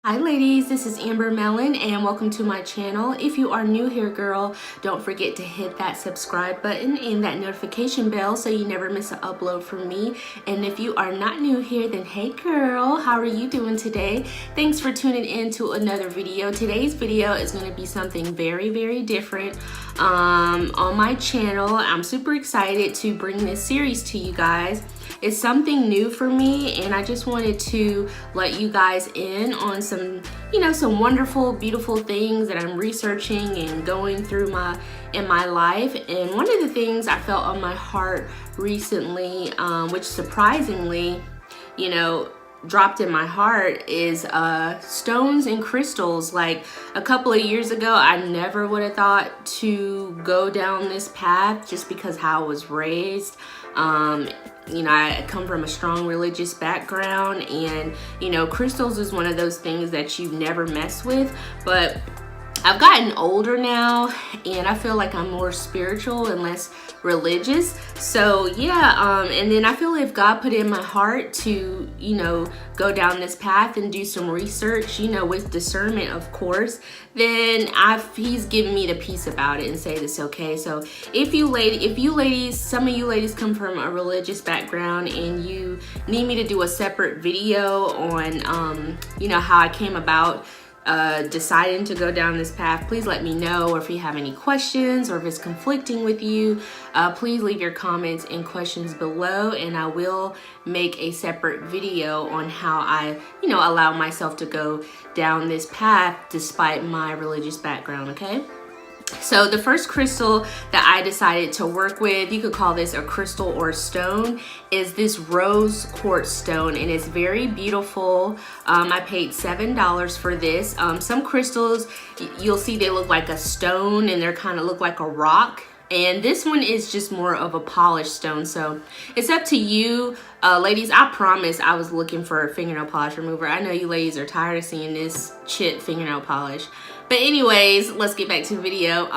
Hi ladies, this is Mellon and welcome to my channel. If you are new here, girl, don't forget to hit that subscribe button and that notification bell so you never miss an upload from me. And if you are not new here, then hey girl, how are you doing today? Thanks for tuning in to another video. Today's video is going to be something very different on my channel. I'm super excited to bring this series to you guys. It's something new for me, and I just wanted to let you guys in on some wonderful, beautiful things that I'm researching and going through in my life. And one of the things I felt on my heart recently, which surprisingly, dropped in my heart, is stones and crystals. Like a couple of years ago, I never would have thought to go down this path just because how I was raised. I come from a strong religious background, and crystals is one of those things that you never mess with. But I've gotten older now, and I feel like I'm more spiritual and less religious. So yeah, and then I feel if God put it in my heart to go down this path and do some research, with discernment, of course, then he's given me the peace about it and say this okay. So if you ladies, some of you ladies come from a religious background and you need me to do a separate video on how I came about deciding to go down this path, please let me know. Or if you have any questions or if it's conflicting with you, please leave your comments and questions below, and I will make a separate video on how I allow myself to go down this path despite my religious background. Okay, so the first crystal that I decided to work with, you could call this a crystal or stone, is this rose quartz stone, and it's very beautiful. I paid $7 for this. Some crystals, you'll see they look like a stone and they're kind of look like a rock. And this one is just more of a polished stone. So it's up to you. Ladies, I promise I was looking for a fingernail polish remover. I know you ladies are tired of seeing this chip fingernail polish. But anyways, let's get back to the video.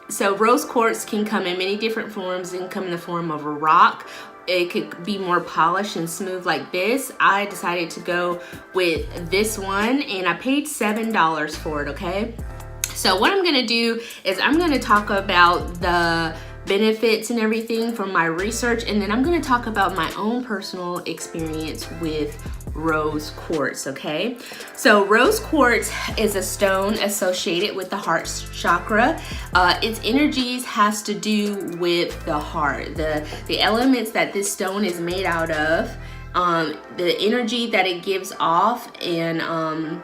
So rose quartz can come in many different forms. It can come in the form of a rock. It could be more polished and smooth like this. I decided to go with this one, and I paid $7 for it, okay? So what I'm gonna do is I'm gonna talk about the benefits and everything from my research, and then I'm gonna talk about my own personal experience with rose quartz, okay? So rose quartz is a stone associated with the heart chakra. Its energies has to do with the heart, the elements that this stone is made out of, the energy that it gives off, and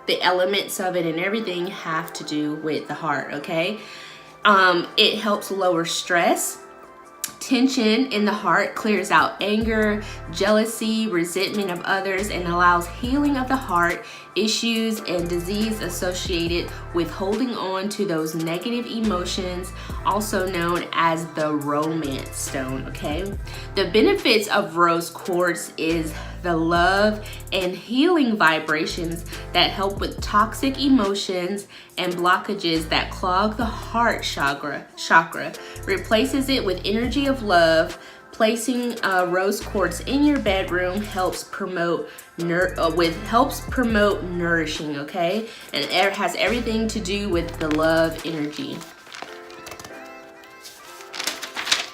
the elements of it and everything have to do with the heart, okay? It helps lower stress. Tension in the heart clears out anger, jealousy, resentment of others, and allows healing of the heart issues and disease associated with holding on to those negative emotions, also known as the romance stone, okay? The benefits of rose quartz is the love and healing vibrations that help with toxic emotions and blockages that clog the heart chakra, replaces it with energy of love. Placing rose quartz in your bedroom helps promote nourishing, okay? And it has everything to do with the love energy.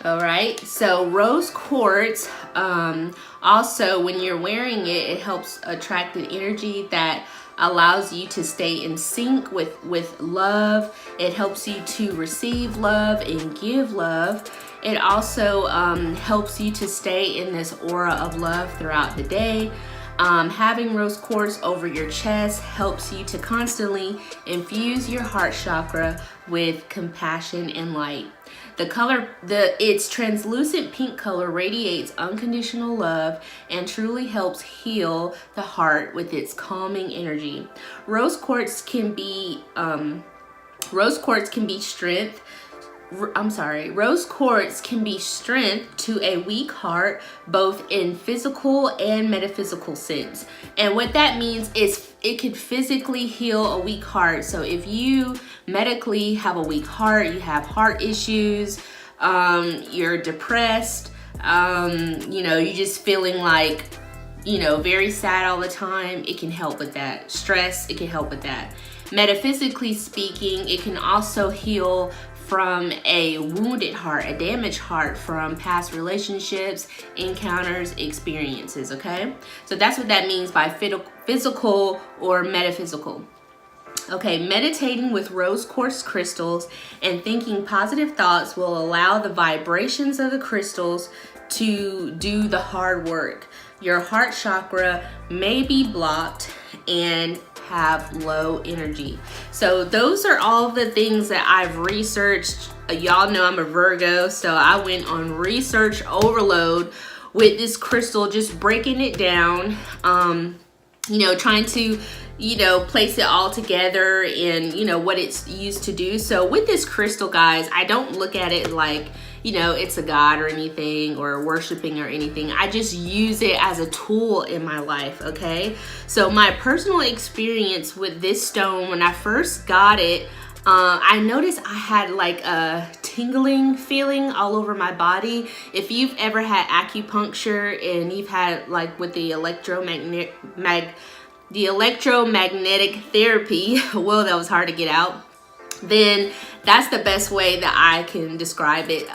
All right, so rose quartz, also when you're wearing it, it helps attract the energy that allows you to stay in sync with love. It helps you to receive love and give love. It also helps you to stay in this aura of love throughout the day. Having rose quartz over your chest helps you to constantly infuse your heart chakra with compassion and light. Its translucent pink color radiates unconditional love and truly helps heal the heart with its calming energy. Rose quartz can be strength. Rose quartz can be strength to a weak heart, both in physical and metaphysical sense. And what that means is it can physically heal a weak heart. So if you medically have a weak heart, you have heart issues, you're depressed, you're just feeling like you know, very sad all the time, it can help with that. Stress, it can help with that. Metaphysically speaking, it can also heal from a wounded heart, a damaged heart from past relationships, encounters, experiences, okay? So that's what that means by physical or metaphysical. Okay, meditating with rose quartz crystals and thinking positive thoughts will allow the vibrations of the crystals to do the hard work. Your heart chakra may be blocked and have low energy. So those are all the things that I've researched. Y'all know I'm a Virgo, so I went on research overload with this crystal, just breaking it down, you know, trying to, you know, place it all together and, you know, what it's used to do. So with this crystal, guys, I don't look at it like, you know, it's a god or anything or worshiping or anything. I just use it as a tool in my life, okay? So my personal experience with this stone, when I first got it, I noticed I had like a tingling feeling all over my body. If you've ever had acupuncture and you've had like with the electromagnetic therapy, whoa, that was hard to get out, then that's the best way that I can describe it.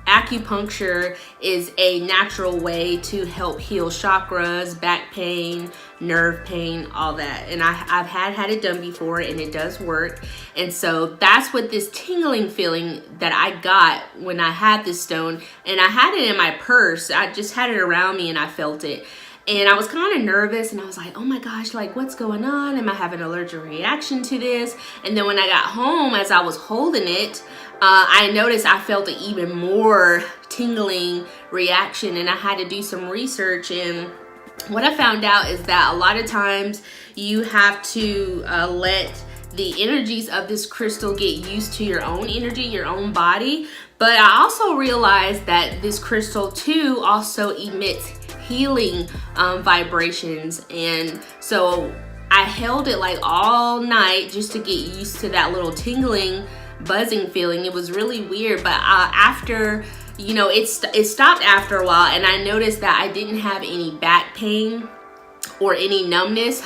Acupuncture is a natural way to help heal chakras, back pain, nerve pain, all that. And I've had it done before, and it does work. And so that's what this tingling feeling that I got when I had this stone, and I had it in my purse. I just had it around me and I felt it. And I was kind of nervous, and I was like, oh my gosh, like what's going on? Am I having an allergic reaction to this? And then when I got home, as I was holding it, I noticed I felt an even more tingling reaction, and I had to do some research. And what I found out is that a lot of times you have to let the energies of this crystal get used to your own energy, your own body. But I also realized that this crystal too also emits healing vibrations. And so I held it like all night just to get used to that little tingling, buzzing feeling. It was really weird, but after, you know, it stopped after a while, and I noticed that I didn't have any back pain or any numbness.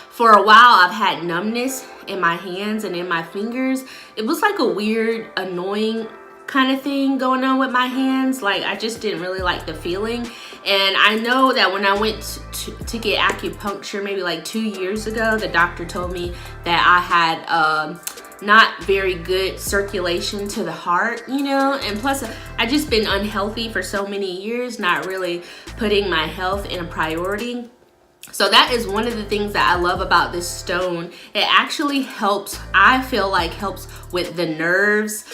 For a while I've had numbness in my hands and in my fingers. It was like a weird, annoying kind of thing going on with my hands. Like I just didn't really like the feeling. And I know that when I went to get acupuncture maybe like 2 years ago, the doctor told me that I had not very good circulation to the heart, you know, and plus I just been unhealthy for so many years, not really putting my health in a priority. So that is one of the things that I love about this stone. It actually helps, I feel like helps with the nerves,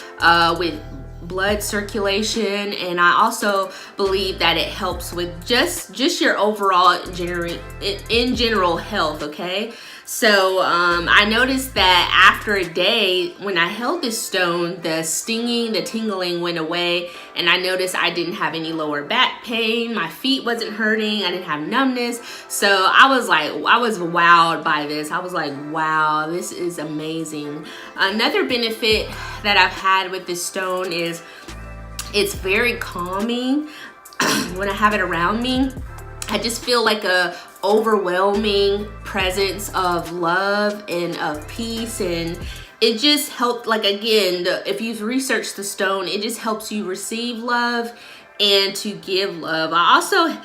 with blood circulation, and I also believe that it helps with just your overall in general health, okay? So I noticed that after a day when I held this stone, the stinging, the tingling went away, and I noticed I didn't have any lower back pain, my feet wasn't hurting, I didn't have numbness. So I was wowed by this. I was like, wow, this is amazing. Another benefit that I've had with this stone is it's very calming. When I have it around me, I just feel like a overwhelming presence of love and of peace, and it just helped, like, again, if you've researched the stone, it just helps you receive love and to give love. I also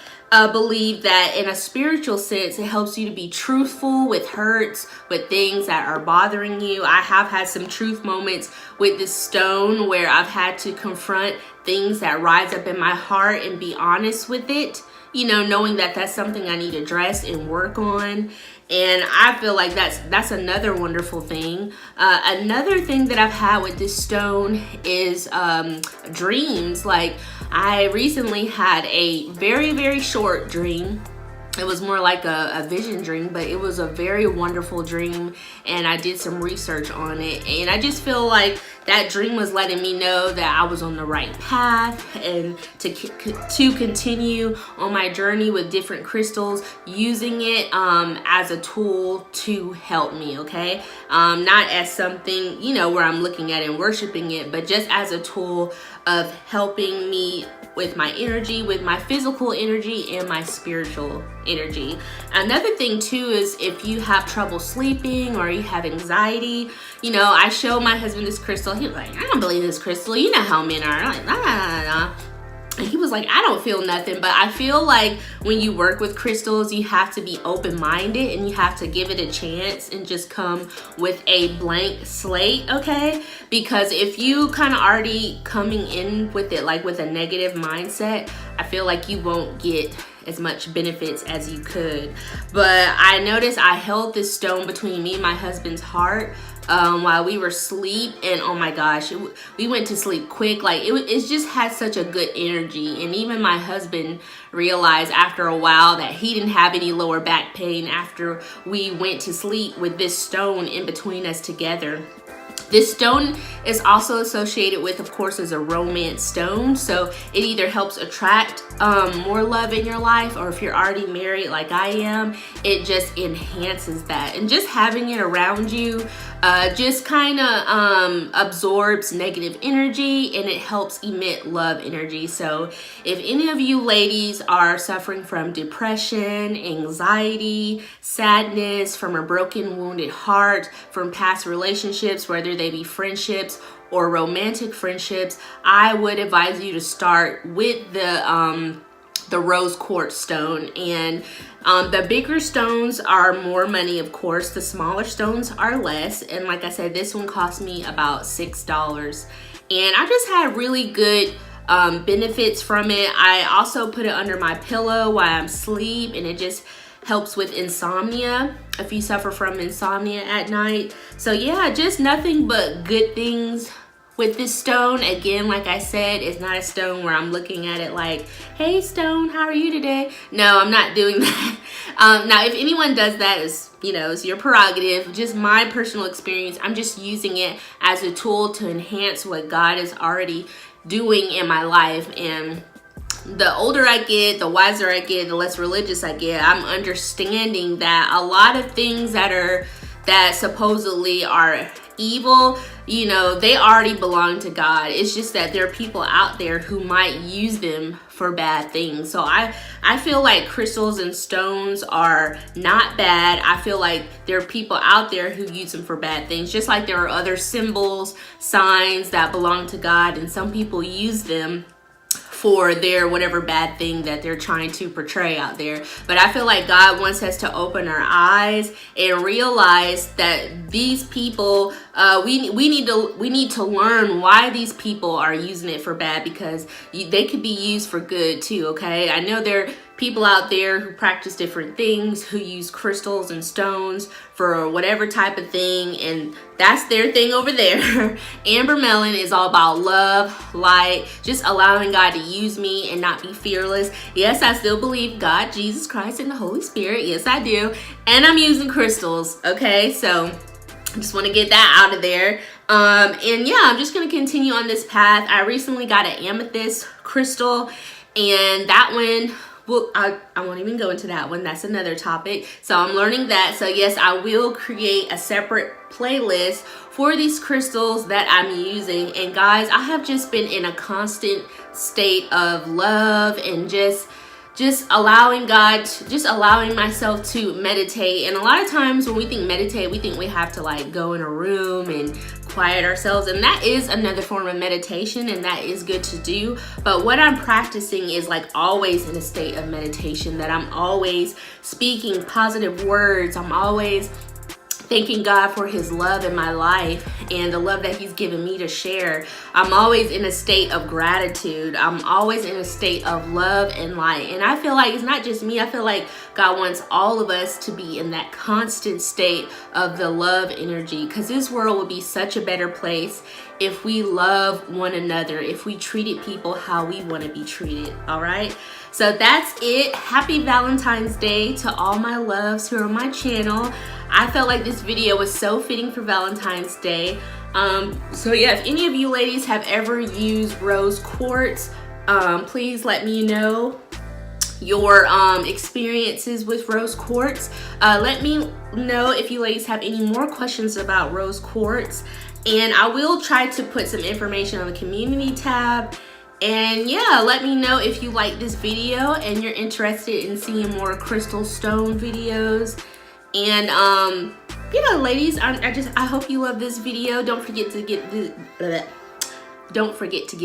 believe that in a spiritual sense, it helps you to be truthful with hurts, with things that are bothering you. I have had some truth moments with this stone where I've had to confront things that rise up in my heart and be honest with it, you know, knowing that that's something I need to address and work on. And I feel like that's another wonderful thing. Another thing that I've had with this stone is dreams. Like I recently had a very, very short dream It was more like a vision dream, but it was a very wonderful dream, and I did some research on it, and I just feel like that dream was letting me know that I was on the right path, and to continue on my journey with different crystals, using it as a tool to help me, okay? Not as something, you know, where I'm looking at it and worshiping it, but just as a tool of helping me with my energy, with my physical energy and my spiritual energy. Another thing too is if you have trouble sleeping or you have anxiety, you know, I showed my husband this crystal. He was like, I don't believe this crystal. You know how men are. I'm like, nah. And he was like, I don't feel nothing. But I feel like when you work with crystals, you have to be open-minded and you have to give it a chance and just come with a blank slate, okay? Because if you kind of already coming in with it like with a negative mindset, I feel like you won't get as much benefits as you could. But I noticed I held this stone between me and my husband's heart while we were asleep, and oh my gosh, we went to sleep quick. Like it just had such a good energy, and even my husband realized after a while that he didn't have any lower back pain after we went to sleep with this stone in between us together. This stone is also associated with, of course, as a romance stone. So it either helps attract more love in your life, or if you're already married like I am, it just enhances that. And just having it around you just kind of absorbs negative energy, and it helps emit love energy. So if any of you ladies are suffering from depression, anxiety, sadness, from a broken, wounded heart, from past relationships, whether they be friendships or romantic friendships, I would advise you to start with the rose quartz stone. And the bigger stones are more money, of course. The smaller stones are less. And like I said, this one cost me about $6. And I just had really good benefits from it. I also put it under my pillow while I'm asleep, and it just helps with insomnia if you suffer from insomnia at night. So yeah, just nothing but good things with this stone. Again, like I said, it's not a stone where I'm looking at it like, hey stone, how are you today? No, I'm not doing that. Now, if anyone does that, it's your prerogative. Just my personal experience, I'm just using it as a tool to enhance what God is already doing in my life. And the older I get, the wiser I get, the less religious I get, I'm understanding that a lot of things that supposedly are evil, they already belong to God. It's just that there are people out there who might use them for bad things. So I feel like crystals and stones are not bad. I feel like there are people out there who use them for bad things, just like there are other symbols, signs that belong to God, and some people use them for their whatever bad thing that they're trying to portray out there. But I feel like God wants us to open our eyes and realize that these people, we need to learn why these people are using it for bad, because they could be used for good too, okay? I know there are people out there who practice different things, who use crystals and stones for whatever type of thing, and that's their thing over there. Amber Mellon is all about love, light, just allowing God to use me and not be fearless. Yes, I still believe God, Jesus Christ, and the Holy Spirit. Yes, I do. And I'm using crystals, okay? So I just want to get that out of there. And yeah, I'm just going to continue on this path. I recently got an amethyst crystal, and that one, well, I won't even go into that one. That's another topic. So I'm learning that. So yes, I will create a separate playlist for these crystals that I'm using. And guys, I have just been in a constant state of love and just allowing God, just allowing myself to meditate. And a lot of times when we think meditate, we think we have to like go in a room and quiet ourselves, and that is another form of meditation, and that is good to do. But what I'm practicing is like always in a state of meditation, that I'm always speaking positive words, I'm always thanking God for his love in my life and the love that he's given me to share. I'm always in a state of gratitude. I'm always in a state of love and light. And I feel like it's not just me. I feel like God wants all of us to be in that constant state of the love energy, because this world would be such a better place if we love one another, if we treated people how we want to be treated. All right, so that's it. Happy Valentine's Day to all my loves who are on my channel. I felt like this video was so fitting for Valentine's Day. So yeah, if any of you ladies have ever used rose quartz, please let me know your experiences with rose quartz. Let me know if you ladies have any more questions about rose quartz, and I will try to put some information on the community tab. And yeah, let me know if you like this video and you're interested in seeing more crystal stone videos. And yeah, ladies, I hope you love this video. Don't forget to give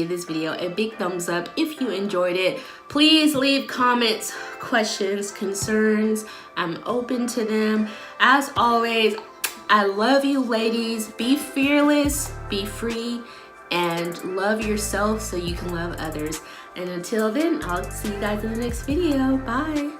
this video a big thumbs up if you enjoyed it. Please leave comments, questions, concerns. I'm open to them. As always, I love you, ladies. Be fearless, be free, and love yourself so you can love others. And until then, I'll see you guys in the next video. Bye.